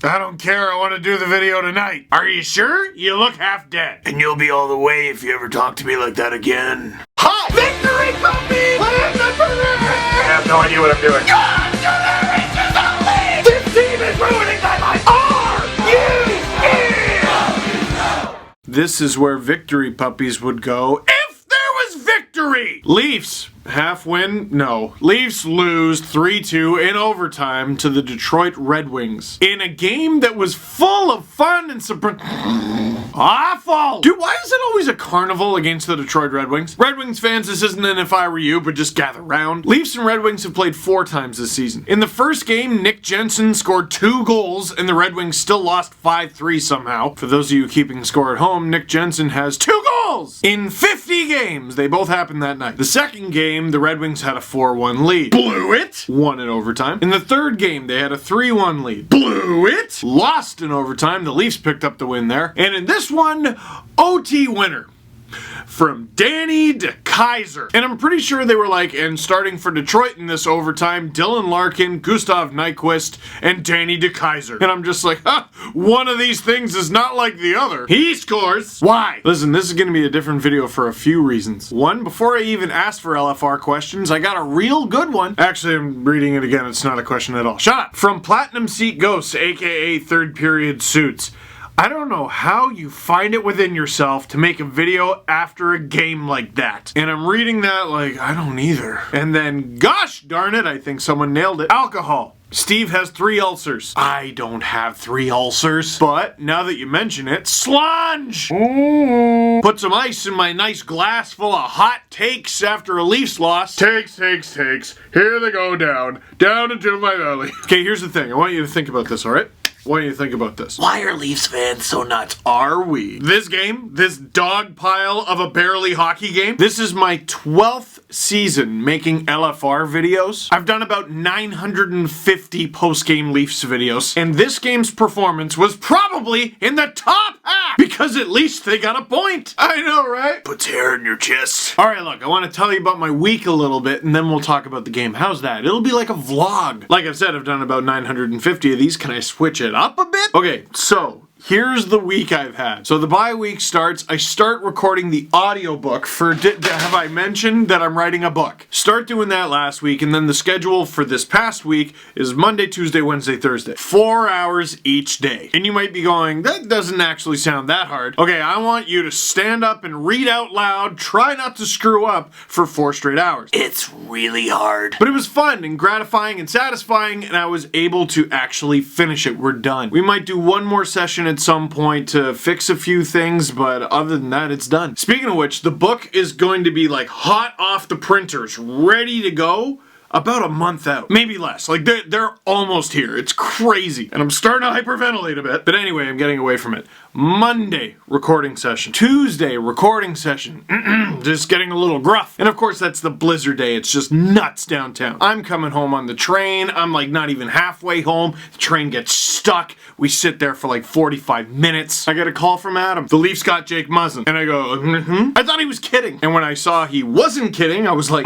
I don't care, I want to do the video tonight. Are you sure? You look half dead. And you'll be all the way if you ever talk to me like that again. Hi! Victory puppy! Land the burger! I have no idea what I'm doing. God, to the riches only! This team is ruining my life! This is where victory puppies would go if there was victory! Leafs. Half win? No. Leafs lose 3-2 in overtime to the Detroit Red Wings. In a game that was full of fun and awful! Dude, why is it always a carnival against the Detroit Red Wings? Red Wings fans, this isn't an if I were you, but just gather round. Leafs and Red Wings have played 4 times this season. In the first game, Nick Jensen scored 2 goals, and the Red Wings still lost 5-3 somehow. For those of you keeping score at home, Nick Jensen has 2 goals! In 50 games! They both happened that night. The second game, the Red Wings had a 4-1 lead. Blew it! Won in overtime. In the third game, they had a 3-1 lead. Blew it! Lost in overtime. The Leafs picked up the win there. And in this one, OT winner. From Danny DeKeyser. And I'm pretty sure they were like, and starting for Detroit in this overtime, Dylan Larkin, Gustav Nyquist, and Danny DeKeyser. And I'm just like, one of these things is not like the other. He scores. Why? Listen, this is going to be a different video for a few reasons. One, before I even asked for LFR questions, I got a real good one. Actually, I'm reading it again. It's not a question at all. Shut up. From Platinum Seat Ghosts, aka Third Period Suits. I don't know how you find it within yourself to make a video after a game like that. And I'm reading that like, I don't either. And then, gosh darn it, I think someone nailed it. Alcohol. Steve has 3 ulcers. I don't have 3 ulcers. But, now that you mention it, slunge! Put some ice in my nice glass full of hot takes after a Leafs loss. Takes. Here they go down into my belly. Okay, here's the thing. I want you to think about this, alright? What do you think about this? Why are Leafs fans so nuts? Are we? This game, this dog pile of a barely hockey game, this is my 12th season making LFR videos. I've done about 950 post-game Leafs videos, and this game's performance was probably in the top half, because at least they got a point. I know, right? Puts hair in your chest. Alright, look, I want to tell you about my week a little bit, and then we'll talk about the game. How's that? It'll be like a vlog. Like I've said, I've done about 950 of these. Can I switch it up a bit? Okay, so here's the week I've had. So the bye week starts, I start recording the audiobook for, have I mentioned that I'm writing a book? Start doing that last week, and then the schedule for this past week is Monday, Tuesday, Wednesday, Thursday. 4 hours each day. And you might be going, that doesn't actually sound that hard. Okay, I want you to stand up and read out loud, try not to screw up for 4 straight hours. It's really hard. But it was fun and gratifying and satisfying, and I was able to actually finish it. We're done. We might do one more session at some point to fix a few things, but other than that, it's done. Speaking of which, the book is going to be like hot off the printers, ready to go about a month out. Maybe less. Like, they're almost here. It's crazy. And I'm starting to hyperventilate a bit. But anyway, I'm getting away from it. Monday, recording session. Tuesday, recording session. Just getting a little gruff. And of course, that's the blizzard day. It's just nuts downtown. I'm coming home on the train. I'm like not even halfway home. The train gets stuck. We sit there for like 45 minutes. I get a call from Adam. The Leafs got Jake Muzzin. And I go, I thought he was kidding. And when I saw he wasn't kidding, I was like,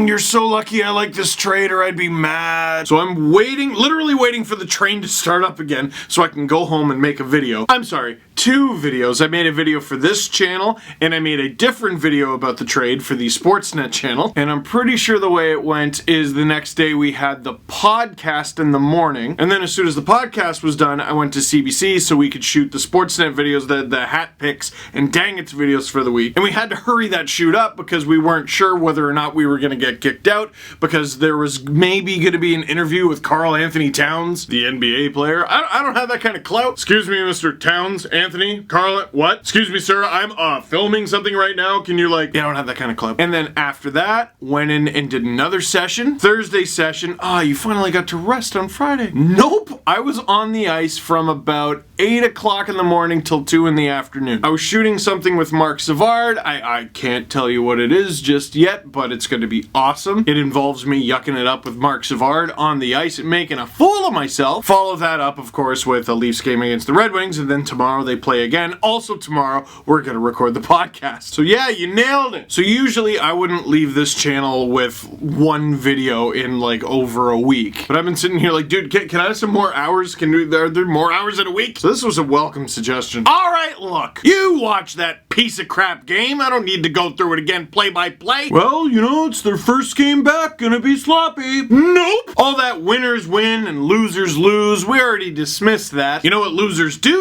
you're so lucky I like this trade or I'd be mad. So I'm waiting, literally waiting for the train to start up again so I can go home and make a video. I'm sorry, 2 videos. I made a video for this channel and I made a different video about the trade for the Sportsnet channel. And I'm pretty sure the way it went is the next day we had the podcast in the morning. And then as soon as the podcast was done, I went to CBC so we could shoot the Sportsnet videos, the hat picks and dang it's videos for the week. And we had to hurry that shoot up because we weren't sure whether or not we were going to get kicked out because there was maybe going to be an interview with Karl Anthony Towns, the NBA player. I don't have that kind of clout. Excuse me, Mr. Towns, Anthony, Karl, what? Excuse me, sir, I'm filming something right now. Can you like, yeah, I don't have that kind of clout. And then after that, went in and did another session. Thursday session, you finally got to rest on Friday. Nope, I was on the ice from about 8 o'clock in the morning till 2 in the afternoon. I was shooting something with Mark Savard. I can't tell you what it is just yet, but it's going to be awesome. It involves me yucking it up with Mark Savard on the ice and making a fool of myself. Follow that up, of course, with a Leafs game against the Red Wings, and then tomorrow they finally play again. Also tomorrow, we're gonna record the podcast. So yeah, you nailed it. So usually I wouldn't leave this channel with one video in like over a week. But I've been sitting here like, dude, can I have some more hours? Are there more hours in a week? So this was a welcome suggestion. All right, look, you watch that piece of crap game. I don't need to go through it again play by play. Well, you know, it's their first game back, gonna be sloppy. Nope. All that winners win and losers lose, we already dismissed that. You know what losers do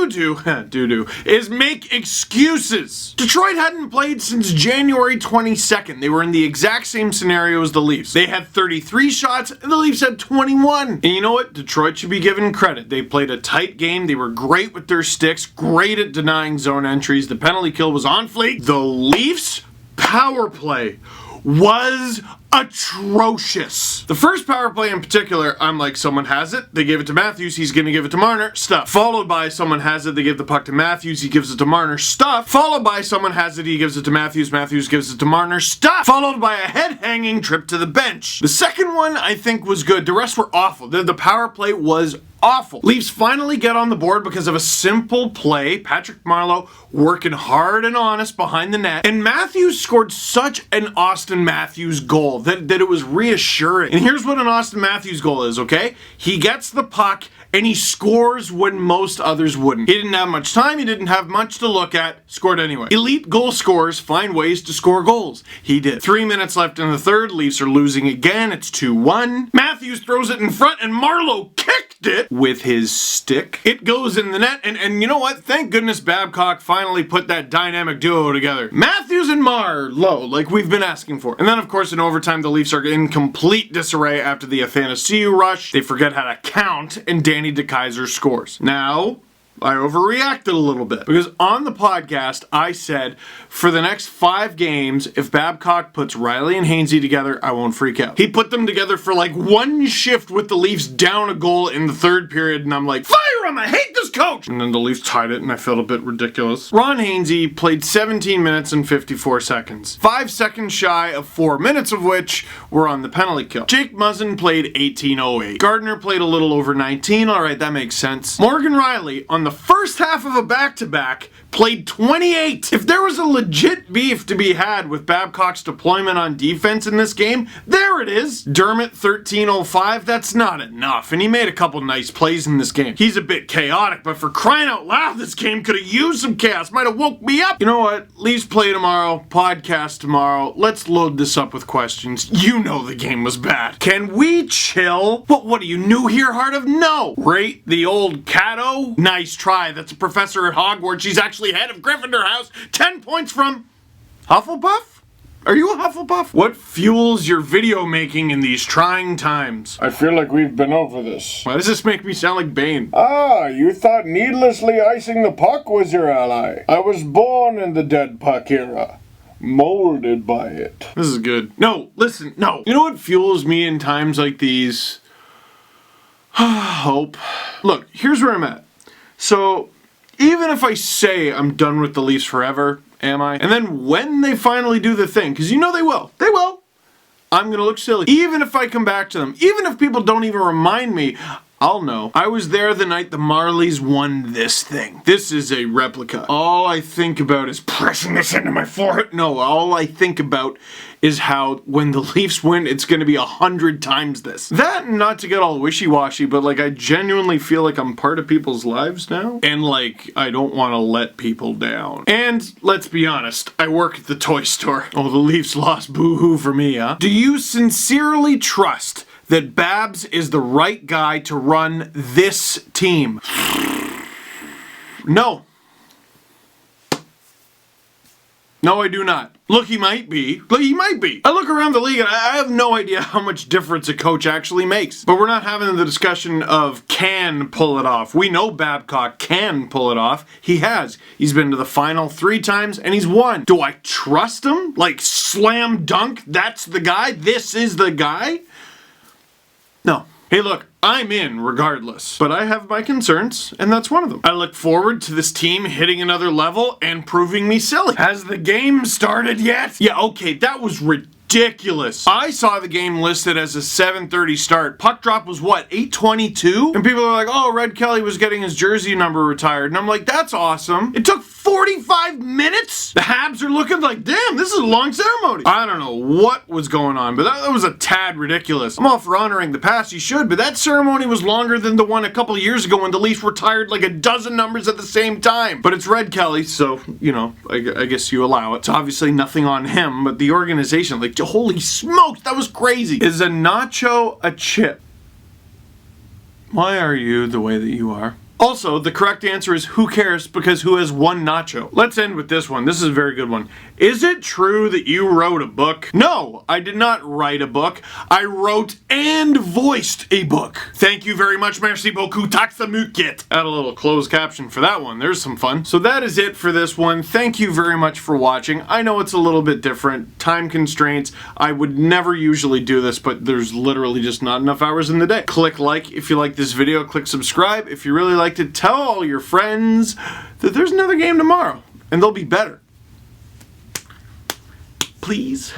is make excuses. Detroit hadn't played since January 22nd. They were in the exact same scenario as the Leafs. They had 33 shots and the Leafs had 21. And you know what? Detroit should be given credit. They played a tight game. They were great with their sticks, great at denying zone entries. The penalty kill was on fleek. The Leafs power play was atrocious. The first power play in particular, I'm like, someone has it, they give it to Matthews, he's gonna give it to Marner, stuff. Followed by someone has it, they give the puck to Matthews, he gives it to Marner, stuff. Followed by someone has it, he gives it to Matthews, Matthews gives it to Marner, stuff. Followed by a head-hanging trip to the bench. The second one, I think, was good. The rest were awful. The power play was awful. Leafs finally get on the board because of a simple play. Patrick Marleau working hard and honest behind the net. And Matthews scored such an Austin Matthews goal that it was reassuring. And here's what an Austin Matthews goal is, okay? He gets the puck and he scores when most others wouldn't. He didn't have much time, he didn't have much to look at, scored anyway. Elite goal scorers find ways to score goals. He did. 3 minutes left in the third, Leafs are losing again, it's 2-1. Matthews throws it in front and Marleau kicked it with his stick. It goes in the net, and you know what? Thank goodness Babcock finally put that dynamic duo together. Matthews and Marleau, like we've been asking for. And then of course in overtime the Leafs are in complete disarray after the Athanasiou rush. They forget how to count, and Danny DeKeyser scores. Now, I overreacted a little bit because on the podcast I said for the next 5 games, if Babcock puts Riley and Hainsey together, I won't freak out. He put them together for like one shift with the Leafs down a goal in the third period, and I'm like, fire him! I hate this coach! And then the Leafs tied it, and I felt a bit ridiculous. Ron Hainsey played 17 minutes and 54 seconds. 5 seconds shy of 4 minutes of which were on the penalty kill. Jake Muzzin played 18:08. Gardner played a little over 19. Alright, that makes sense. Morgan Riley, on the first half of a back-to-back, played 28. If there was a legit beef to be had with Babcock's deployment on defense in this game, there it is. Dermott 13:05, that's not enough, and he made a couple nice plays in this game. He's a bit chaotic, but for crying out loud, this game could have used some chaos. Might have woke me up. You know what? Leafs play tomorrow, podcast tomorrow. Let's load this up with questions. You know the game was bad. Can we chill? What are you, new here, Heart of? No. Rate the old Cato? Nice try. That's a professor at Hogwarts. She's actually head of Gryffindor House. 10 points from Hufflepuff? Are you a Hufflepuff? What fuels your video making in these trying times? I feel like we've been over this. Why does this make me sound like Bane? Ah, you thought needlessly icing the puck was your ally. I was born in the dead puck era. Molded by it. This is good. No, listen, no. You know what fuels me in times like these? Hope. Look, here's where I'm at. So, even if I say I'm done with the Leafs forever, am I? And then when they finally do the thing, because you know they will, I'm gonna look silly. Even if I come back to them, even if people don't even remind me, I'll know. I was there the night the Marlies won this thing. This is a replica. All I think about is pressing this into my forehead. No, all I think about is how when the Leafs win, it's gonna be 100 times this. That, not to get all wishy-washy, but like I genuinely feel like I'm part of people's lives now. And like, I don't wanna let people down. And let's be honest, I work at the toy store. Oh, the Leafs lost, boo-hoo for me, huh? Do you sincerely trust that Babs is the right guy to run this team? No. No, I do not. Look, he might be. He might be. I look around the league and I have no idea how much difference a coach actually makes. But we're not having the discussion of can pull it off. We know Babcock can pull it off. He has. He's been to the final 3 times and he's won. Do I trust him? Like slam dunk? That's the guy? This is the guy? No. Hey, look, I'm in regardless, but I have my concerns, and that's one of them. I look forward to this team hitting another level and proving me silly. Has the game started yet? Yeah, okay, that was ridiculous. ridiculous. I saw the game listed as a 7:30 start. Puck drop was what, 8:22? And people are like, oh, Red Kelly was getting his jersey number retired. And I'm like, that's awesome. It took 45 minutes? The Habs are looking like, damn, this is a long ceremony. I don't know what was going on, but that was a tad ridiculous. I'm all for honoring the past, you should, but that ceremony was longer than the one a couple years ago when the Leafs retired like a dozen numbers at the same time. But it's Red Kelly, so, you know, I guess you allow it. It's obviously nothing on him, but the organization, like, holy smokes, that was crazy. Is a nacho a chip? Why are you the way that you are? Also, the correct answer is who cares, because who has one nacho? Let's end with this one. This is a very good one. Is it true that you wrote a book? No, I did not write a book. I wrote and voiced a book. Thank you very much, merci beaucoup, taxamukit. Add a little closed caption for that one. There's some fun. So that is it for this one. Thank you very much for watching. I know it's a little bit different. Time constraints. I would never usually do this, but there's literally just not enough hours in the day. Click like if you like this video. Click subscribe if you really like to. Tell all your friends that there's another game tomorrow, and they'll be better. Please.